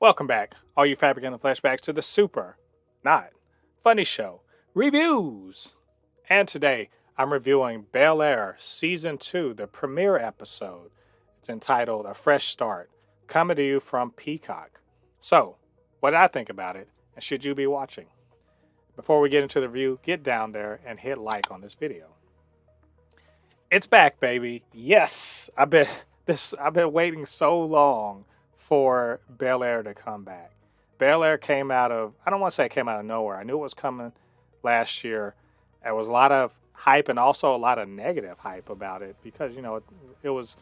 Welcome back, all you Fabricans and Fleshbags, to the super, not funny show reviews. And today I'm reviewing Bel-Air Season 2, the premiere episode. It's entitled A Fresh Start, coming to you from Peacock. So, what did I think about it, and should you be watching? Before we get into the review, get down there and hit like on this video. It's back, baby. Yes, I've been waiting so long for Bel-Air to come back. Bel-Air came out of, I don't want to say it came out of nowhere. I knew it was coming last year. There was a lot of hype and also a lot of negative hype about it because, it was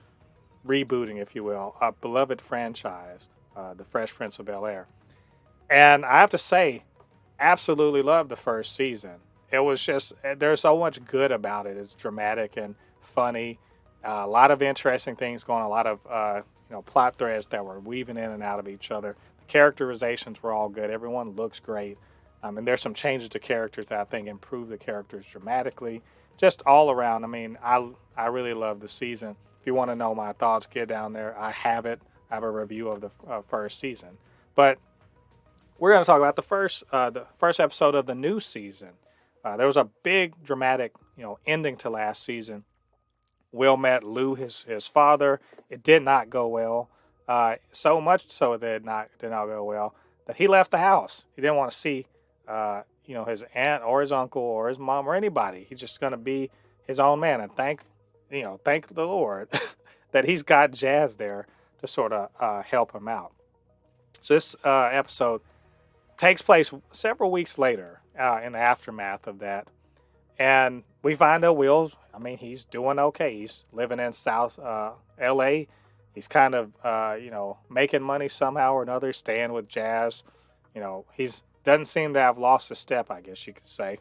rebooting, if you will, a beloved franchise, The Fresh Prince of Bel-Air. And I have to say, absolutely loved the first season. It was just, there's so much good about it. It's dramatic and funny. A lot of interesting things going on, a lot of plot threads that were weaving in and out of each other. The characterizations were all good. Everyone looks great. And there's some changes to characters that I think improve the characters dramatically. Just all around, I really love the season. If you want to know my thoughts, get down there. I have it. I have a review of the first season. But we're going to talk about the first episode of the new season. There was a big dramatic, ending to last season. Will met Lou, his father. It did not go well. So much so that it did not go well that he left the house. He didn't want to see, his aunt or his uncle or his mom or anybody. He's just going to be his own man. And thank the Lord that he's got Jazz there to sort of help him out. So this episode takes place several weeks later in the aftermath of that. And we find out Will's, he's doing okay. He's living in South L.A. He's kind of, making money somehow or another, staying with Jazz. He's doesn't seem to have lost a step, I guess you could say.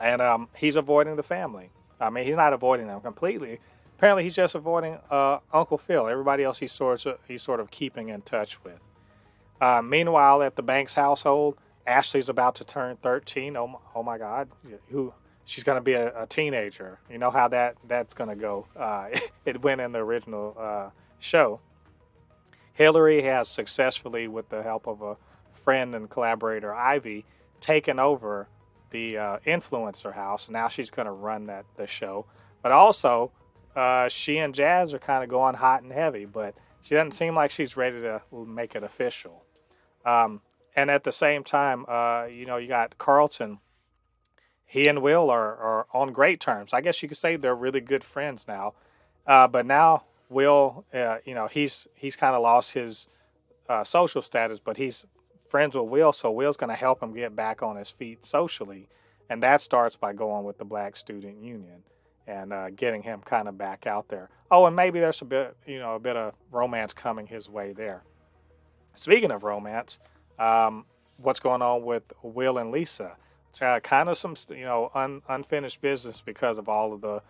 And he's avoiding the family. He's not avoiding them completely. Apparently, he's just avoiding Uncle Phil. Everybody else he's sort of keeping in touch with. Meanwhile, at the Banks household, Ashley's about to turn 13. Oh my God. She's going to be a teenager. You know how that's going to go. It went in the original show. Hilary has successfully, with the help of a friend and collaborator, Ivy, taken over the influencer house. Now she's going to run the show. But also, she and Jazz are kind of going hot and heavy, but she doesn't seem like she's ready to make it official. And at the same time, you got Carlton. He and Will are on great terms. I guess you could say they're really good friends now. But now Will, he's kind of lost his social status, but he's friends with Will, so Will's going to help him get back on his feet socially. And that starts by going with the Black Student Union and getting him kind of back out there. Oh, and maybe there's a bit of romance coming his way there. Speaking of romance, what's going on with Will and Lisa? It's kind of some, unfinished business because of all of the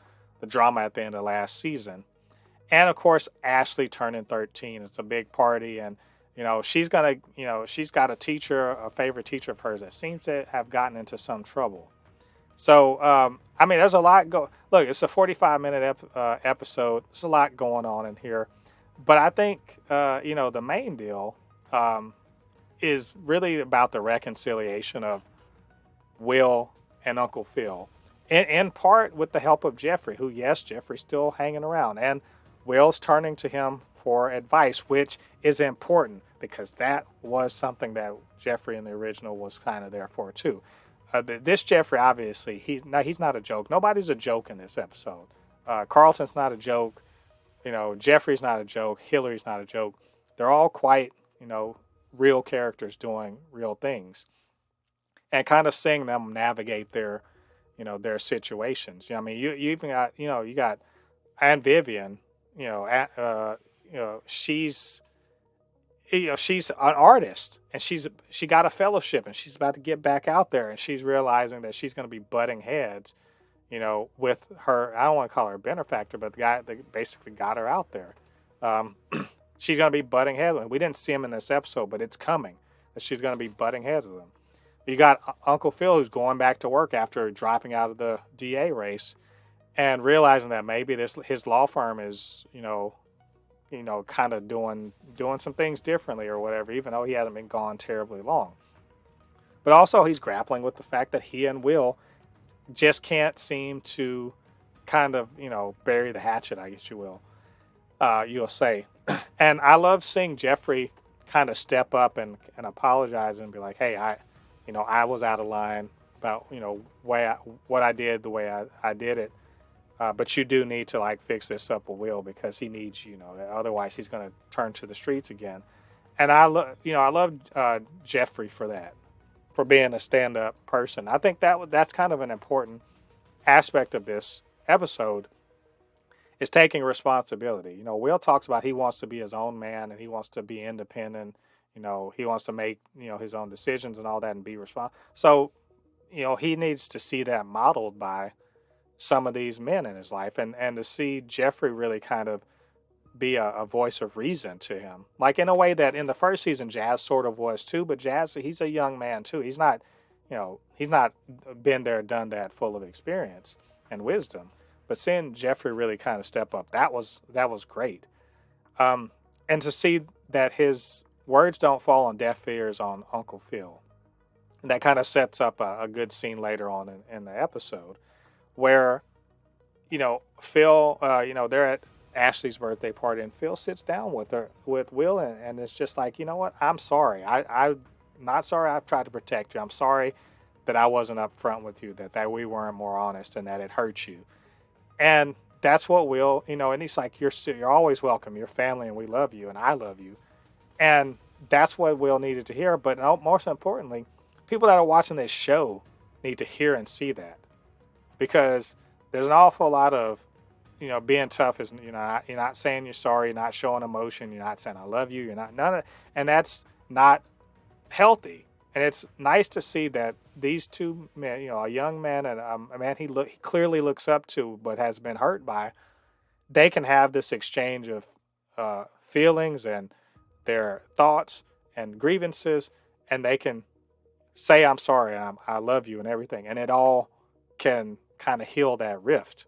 drama at the end of last season. And, of course, Ashley turning 13. It's a big party. And, she's got a teacher, a favorite teacher of hers that seems to have gotten into some trouble. So, there's a lot Look, it's a 45-minute episode. There's a lot going on in here. But I think, the main deal is really about the reconciliation of Will and Uncle Phil, in part with the help of Jeffrey, who, yes, Jeffrey's still hanging around, and Will's turning to him for advice, which is important because that was something that Jeffrey in the original was kind of there for too. This Jeffrey, obviously, he's not a joke. Nobody's a joke in this episode. Carlton's not a joke. Jeffrey's not a joke. Hilary's not a joke. They're all quite, real characters doing real things. And kind of seeing them navigate their situations. You even got, you got Aunt Vivian. She's an artist, and she got a fellowship, and she's about to get back out there, and she's realizing that she's going to be butting heads, with her. I don't want to call her a benefactor, but the guy that basically got her out there. She's going to be butting heads with him. We didn't see him in this episode, but it's coming that she's going to be butting heads with him. You got Uncle Phil, who's going back to work after dropping out of the DA race and realizing that maybe his law firm is, kind of doing some things differently or whatever, even though he hasn't been gone terribly long. But also he's grappling with the fact that he and Will just can't seem to kind of, bury the hatchet, I guess you'll say. And I love seeing Jeffrey kind of step up and apologize and be like, hey, I was out of line about, what I did, the way I did it. But you do need to like fix this up with Will because he needs you, otherwise he's going to turn to the streets again. And I love Jeffrey for that, for being a stand-up person. I think that's kind of an important aspect of this episode is taking responsibility. Will talks about he wants to be his own man and he wants to be independent. He wants to make, his own decisions and all that and be responsible. So, he needs to see that modeled by some of these men in his life and to see Jeffrey really kind of be a voice of reason to him. Like in a way that in the first season, Jazz sort of was too, but Jazz, he's a young man too. He's not been there, done that, full of experience and wisdom. But seeing Jeffrey really kind of step up, that was great. And to see that his words don't fall on deaf ears on Uncle Phil. And that kind of sets up a good scene later on in the episode where, Phil, they're at Ashley's birthday party and Phil sits down with Will and it's just like, you know what, I'm sorry. I'm not sorry I've tried to protect you. I'm sorry that I wasn't up front with you, that we weren't more honest and that it hurt you. And that's what Will, and he's like, you're always welcome. You're family and we love you and I love you. And that's what Will needed to hear. But most importantly, people that are watching this show need to hear and see that. Because there's an awful lot of, being tough is, you're not saying you're sorry, you're not showing emotion, you're not saying I love you, you're not, and that's not healthy. And it's nice to see that these two men, a young man and a man he clearly looks up to but has been hurt by, they can have this exchange of feelings and their thoughts and grievances, and they can say, I'm sorry, I love you and everything. And it all can kind of heal that rift.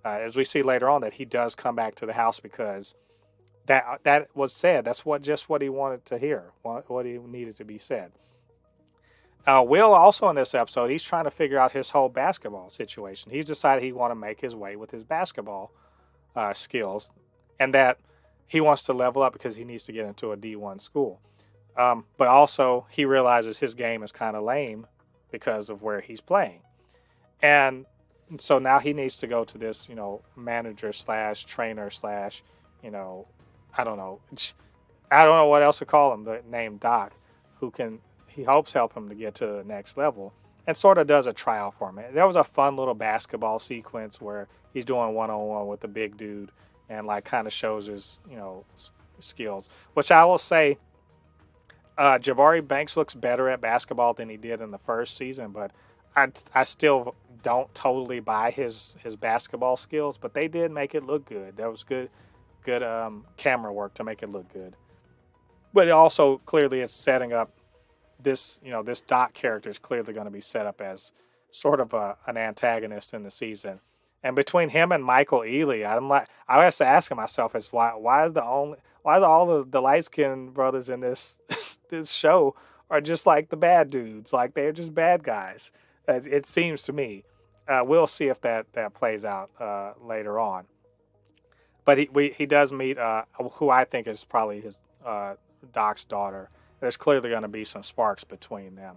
As we see later on that he does come back to the house because that was said. That's just what he wanted to hear, what he needed to be said. Will also in this episode, he's trying to figure out his whole basketball situation. He's decided he want to make his way with his basketball skills and that he wants to level up because he needs to get into a D1 school. But also he realizes his game is kind of lame because of where he's playing. And so now he needs to go to this, manager / trainer / I don't know what else to call him, the name Doc, he hopes help him to get to the next level and sort of does a trial for him. There was a fun little basketball sequence where he's doing one-on-one with the big dude and like kind of shows his, skills, which I will say, Jabari Banks looks better at basketball than he did in the first season, but I still don't totally buy his basketball skills, but they did make it look good. That was good camera work to make it look good. But it also clearly it's setting up this, this Doc character is clearly going to be set up as sort of an antagonist in the season. And between him and Michael Ealy, I was asking myself is why all of the light-skinned brothers in this this show are just like the bad dudes, like they're just bad guys. It seems to me. We'll see if that plays out later on. But he does meet who I think is probably his Doc's daughter. There's clearly going to be some sparks between them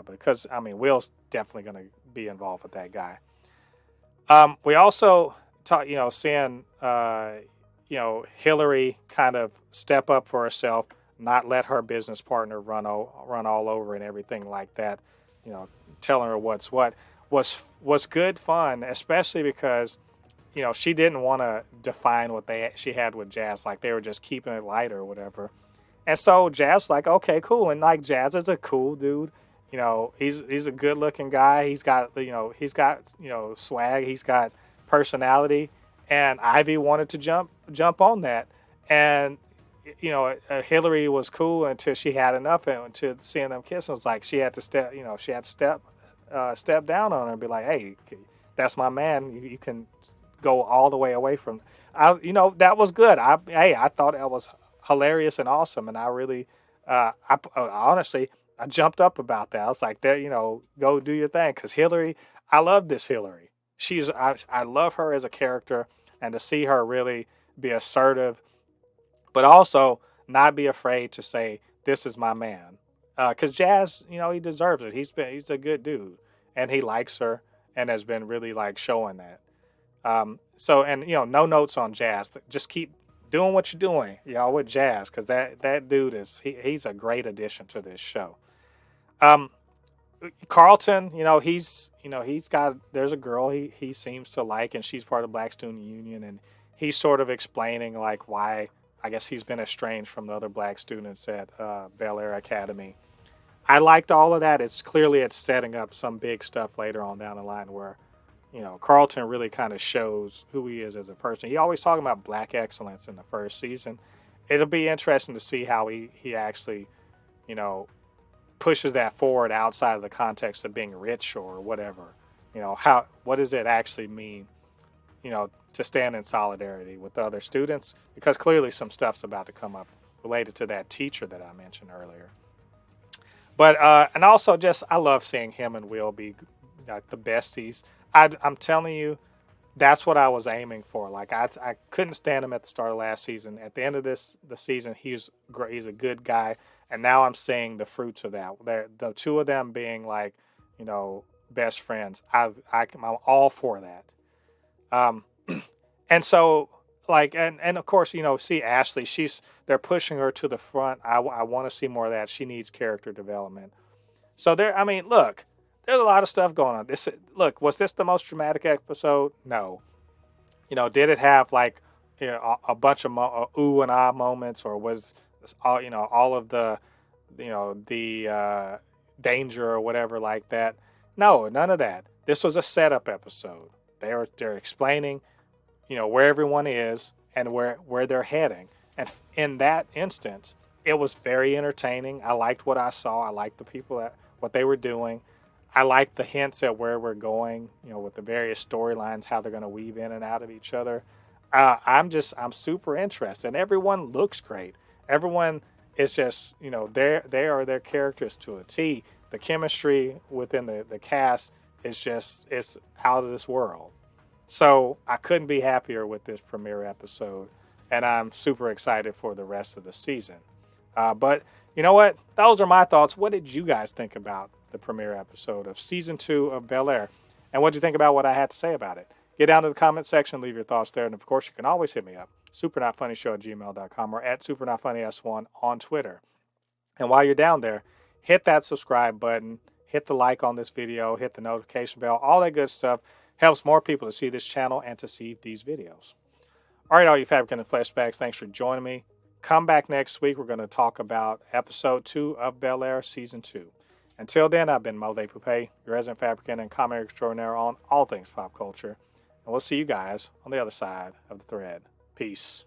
because Will's definitely going to be involved with that guy. We also seeing Hilary kind of step up for herself, not let her business partner run all over and everything like that. Telling her what's what was good fun, especially because she didn't want to define what she had with Jazz, like they were just keeping it light or whatever. And so Jazz like, okay, cool, and like Jazz is a cool dude. He's a good looking guy. He's got swag. He's got personality. And Ivy wanted to jump on that. And Hilary was cool until she had enough, and until seeing them kiss, it was like she had to step down on her and be like, hey, that's my man. You can go all the way away from. That was good. I thought that was hilarious and awesome, and I really, honestly, I jumped up about that. I was like, there, go do your thing, because Hilary, I love this Hilary. I love her as a character, and to see her really be assertive, but also not be afraid to say, "This is my man," because Jazz, he deserves it. He's a good dude, and he likes her, and has been really like showing that. No notes on Jazz. Just keep doing what you're doing, with Jazz, because that dude he's a great addition to this show. Carlton, he's got, there's a girl he seems to like, and she's part of Black Student Union, and he's sort of explaining like why I guess he's been estranged from the other black students at Bel-Air Academy. I liked all of that. It's setting up some big stuff later on down the line where, Carlton really kind of shows who he is as a person. He always talking about black excellence in the first season. It'll be interesting to see how he actually, pushes that forward outside of the context of being rich or whatever. What does it actually mean, to stand in solidarity with the other students? Because clearly some stuff's about to come up related to that teacher that I mentioned earlier. But, and also I love seeing him and Will be like the besties. I'm telling you, that's what I was aiming for. Like I couldn't stand him at the start of last season. At the end of the season, he's great. He's a good guy. And now I'm seeing the fruits of that. The two of them being like, best friends. I'm all for that. And so and of course, see Ashley, they're pushing her to the front. I want to see more of that. She needs character development. So look, there's a lot of stuff going on. Was this the most dramatic episode? No. Did it have a bunch of ooh and ah moments, or was all of the danger or whatever like that? No, none of that. This was a setup episode. They're explaining, where everyone is and where they're heading. And in that instance, it was very entertaining. I liked what I saw. I liked the people what they were doing. I liked the hints at where we're going, with the various storylines, how they're going to weave in and out of each other. I'm super interested. And everyone looks great. Everyone is just, they are their characters to a T. The chemistry within the cast it's out of this world. So I couldn't be happier with this premiere episode, and I'm super excited for the rest of the season. But you know what? Those are my thoughts. What did you guys think about the premiere episode of Season 2 of Bel-Air? And what did you think about what I had to say about it? Get down to the comment section, leave your thoughts there. And of course, you can always hit me up, supernotfunnyshow@gmail.com, or at supernotfunnys1 on Twitter. And while you're down there, hit that subscribe button, hit the like on this video, hit the notification bell, all that good stuff. Helps more people to see this channel and to see these videos. All right, all you Fabricans and Fleshbags, thanks for joining me. Come back next week. We're going to talk about Episode 2 of Bel-Air Season 2. Until then, I've been Mo De Poupée, your resident Fabricant and comic extraordinaire on all things pop culture. And we'll see you guys on the other side of the thread. Peace.